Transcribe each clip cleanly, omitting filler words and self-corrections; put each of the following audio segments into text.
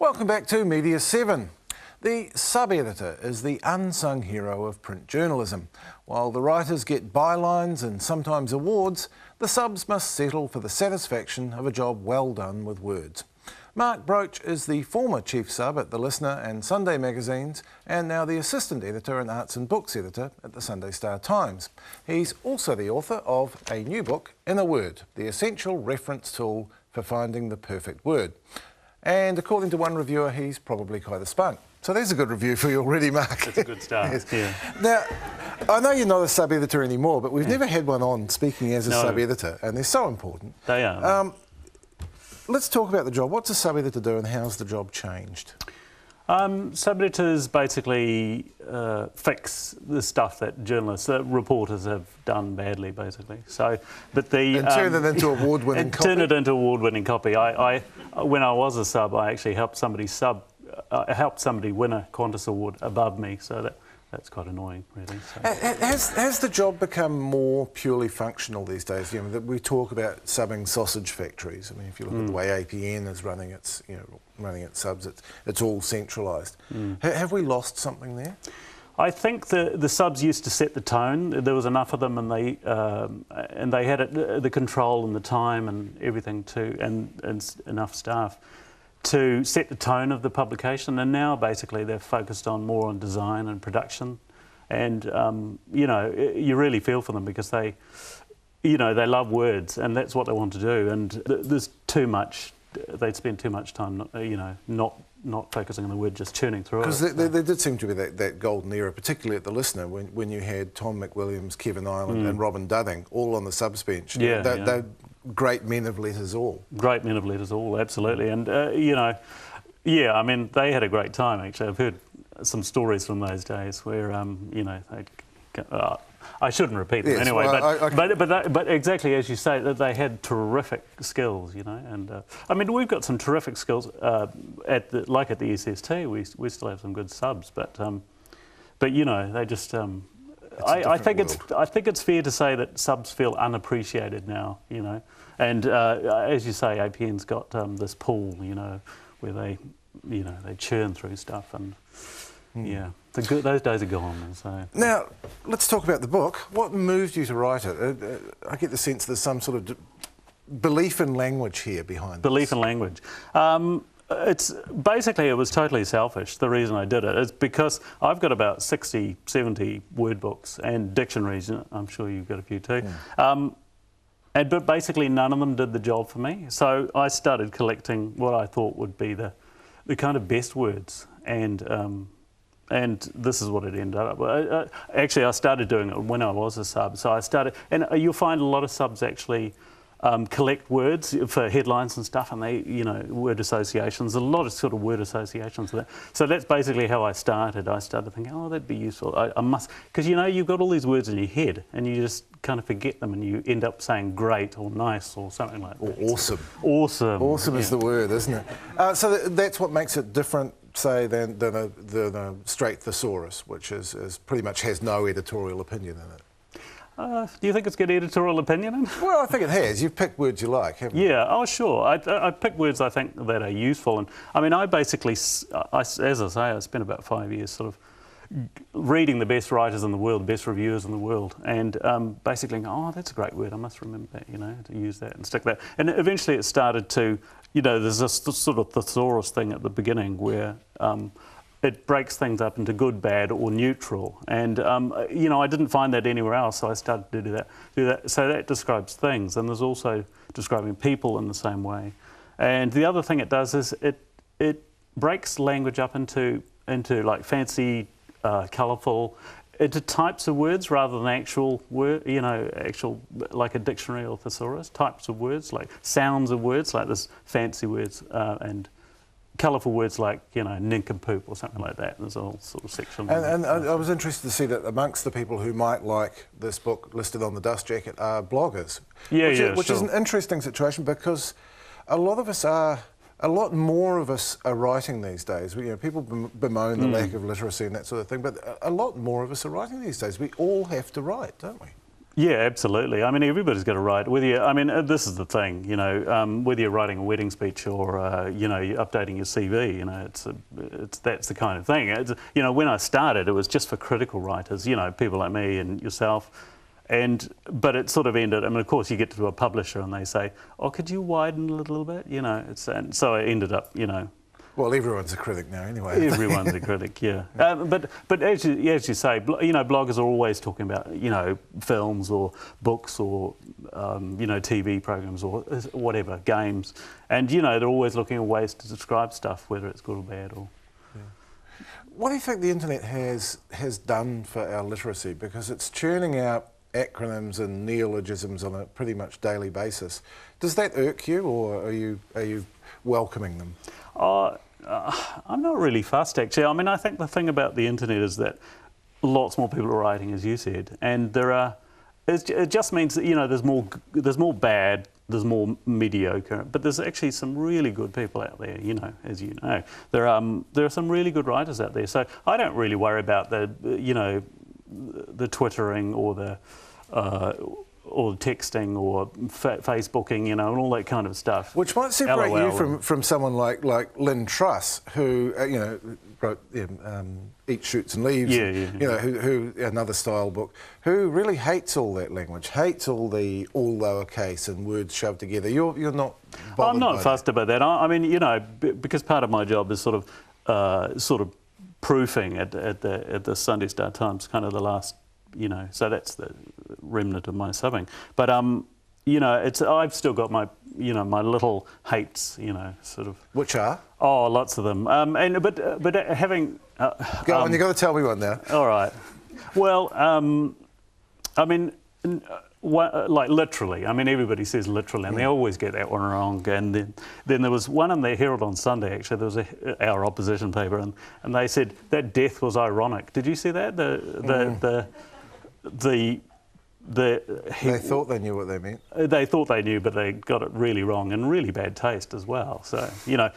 Welcome back to Media7. The sub-editor is the unsung hero of print journalism. While the writers get bylines and sometimes awards, the subs must settle for the satisfaction of a job well done with words. Mark Broatch is the former chief sub at The Listener and Sunday magazines, and now the assistant editor and arts and books editor at the Sunday Star Times. He's also the author of a new book, In a Word, the essential reference tool for finding the perfect word. And according to one reviewer, he's probably quite a spunk. So there's a good review for you already, Mark. That's a good start. Yes. Yeah. Now, I know you're not a sub-editor anymore, but we've never had one on speaking as a sub-editor, and they're so important. They are. Let's talk about the job. What's a sub-editor do, and how's the job changed? Sub-editors basically fix the stuff that journalists, reporters have done badly, basically. So, but and turn it into award-winning copy. Turn it into award-winning copy. When I was a sub, I actually helped somebody win a Qantas award above me. So that's quite annoying, really. So. Has the job become more purely functional these days? You know, we talk about subbing sausage factories. I mean, if you look at the way APN is running its subs, it's all centralised. Have we lost something there? I think the subs used to set the tone. There was enough of them, and they had the control and the time and everything too, and enough staff to set the tone of the publication. And now basically they're focused more on design and production, and you really feel for them because they love words and that's what they want to do. And there's too much. They'd spend too much time, not focusing on the word, just churning through it. Because there did seem to be that golden era, particularly at The Listener, when you had Tom McWilliams, Kevin Ireland and Robin Dudding all on the subs bench. Yeah, they're great men of letters all. Great men of letters all, absolutely. And, I mean, they had a great time, actually. I've heard some stories from those days where, I shouldn't repeat them anyway, but exactly as you say, that they had terrific skills, and I mean, we've got some terrific skills at the SST. We still have some good subs, but they just. I think it's fair to say that subs feel unappreciated now, and as you say, APN's got this pool, where they churn through stuff and. Yeah, those days are gone. So. Now, let's talk about the book. What moved you to write it? I get the sense there's some sort of belief in language here behind Belief in language. It was totally selfish. The reason I did it is because I've got about 60, 70 word books and dictionaries. I'm sure you've got a few too. But basically none of them did the job for me. So I started collecting what I thought would be the kind of best words, and this is what it ended up. Actually, I started doing it when I was a sub. So I started, and you'll find a lot of subs actually collect words for headlines and stuff, and they, word associations. A lot of sort of word associations. So that's basically how I started. I started thinking, oh, that'd be useful. I must, because you've got all these words in your head, and you just kind of forget them, and you end up saying great or nice or something like that. Or awesome. Awesome. Awesome is the word, isn't it? So that's what makes it different, say, than a straight Thesaurus, which is pretty much has no editorial opinion in it. Do you think it's got editorial opinion in? Well, I think it has. You've picked words you like, haven't you? Yeah, oh sure. I pick words I think that are useful, and I mean, I basically, as I say, I spent about 5 years sort of reading the best writers in the world, the best reviewers in the world, and basically going, oh, that's a great word, I must remember that, to use that and stick that. And eventually it started to, there's this sort of thesaurus thing at the beginning where it breaks things up into good, bad, or neutral. And, I didn't find that anywhere else, so I started to do that. So that describes things, and there's also describing people in the same way. And the other thing it does is it breaks language up into like fancy, colourful, into types of words rather than actual word, like a dictionary or thesaurus, types of words, like sounds of words, like this fancy words, and colourful words like, nincompoop or something like that. There's a whole sort of section. And I was interested to see that amongst the people who might like this book listed on the dust jacket are bloggers. Which is an interesting situation because a lot more of us are writing these days. People bemoan the lack of literacy and that sort of thing, but a lot more of us are writing these days. We all have to write, don't we? Yeah, absolutely. I mean, everybody's got to write. Whether you, I mean, this is the thing, you know, whether you're writing a wedding speech or, you know, you're updating your CV, you know, that's the kind of thing. You know, when I started, it was just for critical writers, you know, people like me and yourself. But it sort of ended. I mean, of course, you get to a publisher and they say, "Oh, could you widen it a little bit?" You know, and so I ended up, you know. Well, everyone's a critic now, anyway. Everyone's a critic, yeah. But as you say, you know, bloggers are always talking about, you know, films or books or, you know, TV programs or whatever, games, and you know, they're always looking at ways to describe stuff, whether it's good or bad or. Yeah. What do you think the internet has done for our literacy? Because it's churning out acronyms and neologisms on a pretty much daily basis. Does that irk you, or are you welcoming them? I'm not really fussed, actually. I mean, I think the thing about the internet is that lots more people are writing, as you said, and it just means that, you know, there's more bad, there's more mediocre, but there's actually some really good people out there, you know, as you know. There are some really good writers out there, so I don't really worry about you know, the twittering or the texting or Facebooking, you know, and all that kind of stuff. Which might separate you from someone like Lynn Truss, who you know wrote Eat, Shoots and Leaves, you know, who another style book, who really hates all that language, hates all lowercase and words shoved together. You're not bothered. I'm not fussed about that. I mean, you know, because part of my job is sort of proofing at the Sunday Star Times, kind of the last, you know, so that's the remnant of my subbing. But you know, I've still got my, you know, my little hates, you know, sort of. Which are? Oh, lots of them. But having. Go on, you got to tell me one now. All right. Well, I mean, like literally. I mean, everybody says literally, and they always get that one wrong. And then there was one in the Herald on Sunday. Actually, there was our opposition paper, and they said that death was ironic. Did you see that? They thought they knew what they meant. They thought they knew, but they got it really wrong and really bad taste as well. So, you know,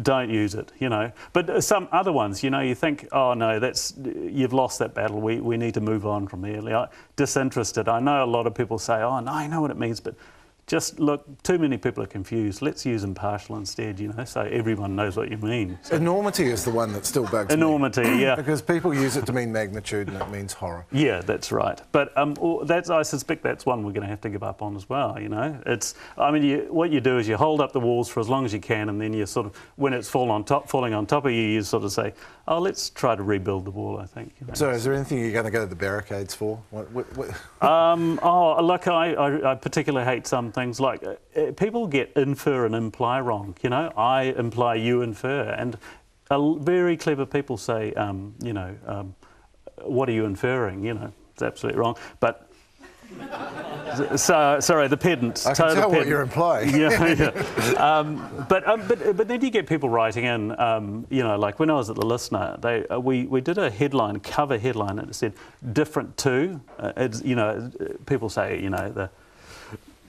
don't use it, you know. But some other ones, you know, you think, oh no, you've lost that battle. We need to move on from there. Like, disinterested. I know a lot of people say, oh no, I know what it means, but just look, too many people are confused. Let's use impartial instead, you know, so everyone knows what you mean. So. Enormity is the one that still bugs me. Enormity, yeah. Because people use it to mean magnitude and it means horror. Yeah, that's right. But I suspect that's one we're going to have to give up on as well, you know. I mean, what you do is you hold up the walls for as long as you can, and then you sort of, when it's falling on top of you, you sort of say, oh, let's try to rebuild the wall, I think. You know? So is there anything you're going to go to the barricades for? What? Oh, look, I particularly hate some things like people get infer and imply wrong. You know, I imply, you infer, and very clever people say, you know, what are you inferring? You know, it's absolutely wrong. But so sorry, the pedant. I can tell what you're implying. Yeah. But then you get people writing in. You know, like when I was at the Listener, we did a cover headline, and it said "different to." You know, people say, you know,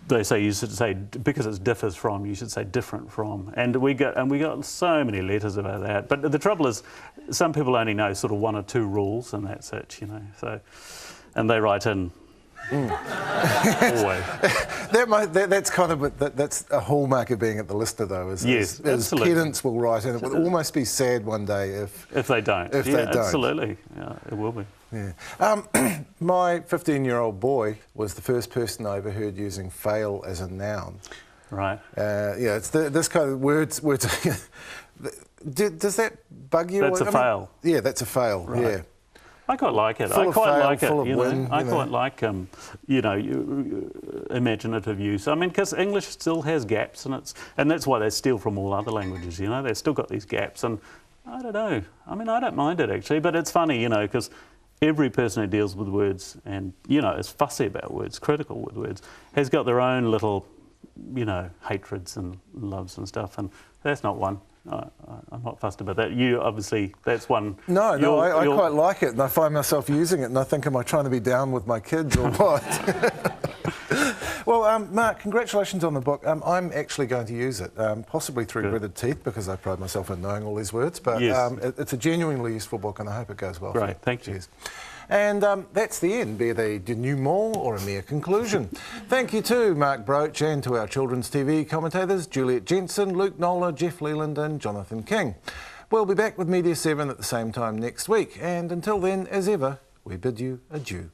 they say you should say, because it differs from, you should say different from, and we got so many letters about that. But the trouble is, some people only know sort of one or two rules, and that's it, you know. So, and they write in. Always. That's kind of that's a hallmark of being at the Listener, though. Is pedants will write in. It would almost be sad one day if they don't. If they don't. Absolutely, yeah, it will be. Yeah. My 15-year-old boy was the first person I ever heard using fail as a noun. Right. Yeah, it's this kind of words. Does that bug you? That's a fail. Yeah, that's a fail. Right. Yeah. I quite like it. I quite like you know, imaginative use. I mean, because English still has gaps, and that's why they steal from all other languages. You know, they've still got these gaps, and I don't know. I mean, I don't mind it actually, but it's funny, you know, because every person who deals with words and, you know, is fussy about words, critical with words, has got their own little, you know, hatreds and loves and stuff, and that's not one. I'm not fussed about that. You obviously, that's one. No, I quite like it, and I find myself using it, and I think, am I trying to be down with my kids or what? Well, Mark, congratulations on the book. I'm actually going to use it, possibly through gritted teeth, because I pride myself in knowing all these words, but yes. It's a genuinely useful book, and I hope it goes well for you. Great, thank you. Cheers. And that's the end, be they denouement or a mere conclusion. Thank you to Mark Broatch and to our children's TV commentators, Juliet Jensen, Luke Nola, Jeff Leland and Jonathan King. We'll be back with Media7 at the same time next week, and until then, as ever, we bid you adieu.